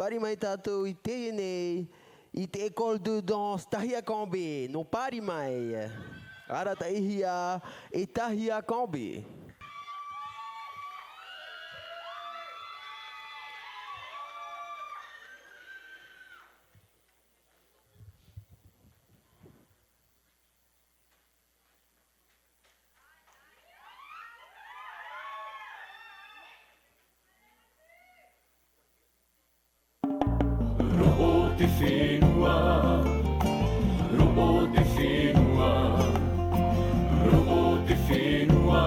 Pare mai tātou I te nei, I te école de danse Tahia Kambe. No pare mai. Ara ta ihia e Tahia Kambe. Ro'o te whenua, ro'o te whenua, ro'o te whenua,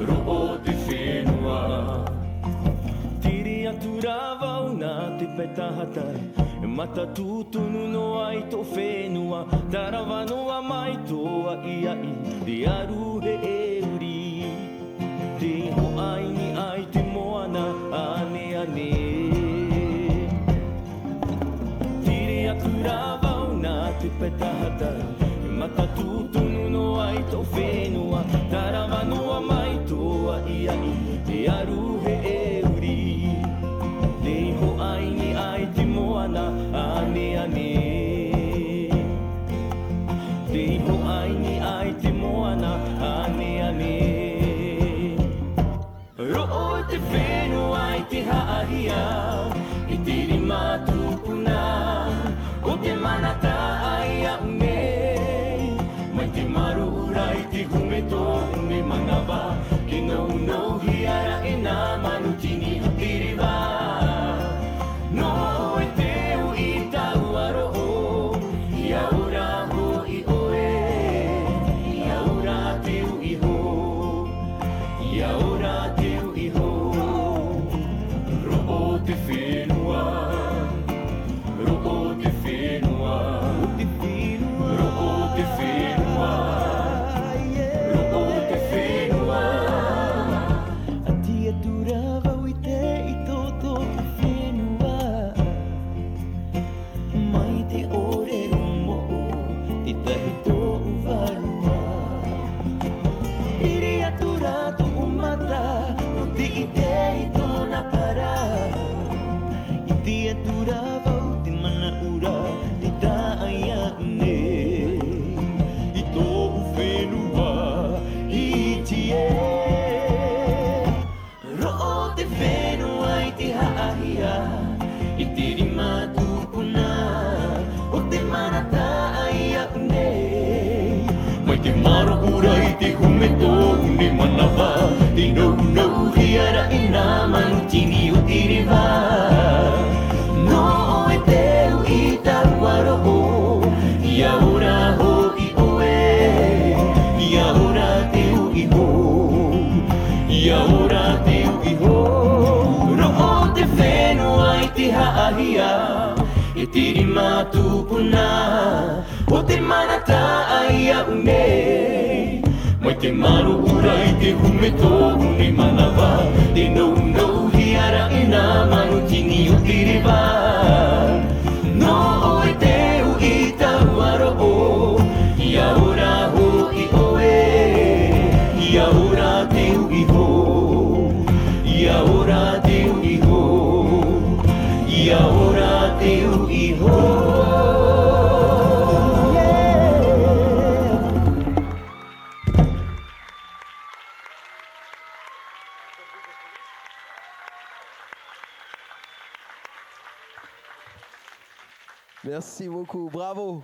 ro'o te whenua. Tiri atu rā wau nā te petahatai, mata tūtunu no ai tō whenua, tarawa noa mai toa ia I, te aru he e uri. Te ho ai ni ai te moana, ane ane. Atu rā wau nā te petahatai, mata tūtunu no ai tō whenua, tarawa noa mai toa ia I, te aru he e uri. Te ho ai ni ai te moana, ane ane. Te ho ai ni ai te moana, ane ane. Ro'o te whenua I te haahia, I tiri mātupuna. O te manata ai a unei, mai te maru urai te hume tō unei manawa, ke nou nou hiara e nā manutini o tiriwa. No e teo I tau aro'o, ia ora ho I oe, ia ora teo I ho, ia ora teo I ho. Ro'o te whenua, ro'o te whenua, ro'o te whenua, ro'o te whenua. Atia tura wau I te I tōtō te whenua, mai te ore romo te tahi tō uwarua. Iri atu rātu o mata, o te I te I tōna para. I te atu rā wau te mana ura, te tāia nei. I tō whenua, I tie. Ro'o te whenua I te haahia, I te rima tūpuna, o te manata ai a unei. Mai te maro ura I te hume tō une manawa, te nou nou hiara I nā manutini o tiriwa. No e teu I tau aro'o, Ia ora ho I oe, ia ora teo I ho, ia ora teo I ho. ro'o te whenua I te haahia, E tiri mātupuna, o te manata ai a unei. mai te maro ura I te hume tō une manawa, te nou nou hiara I nā manutini o tiriwa. No e teu I tau aro'o, Ia ora ho I oe, ia ora teo I ho, ia ora teo I ho, ia ora teo I ho. Merci beaucoup. Bravo.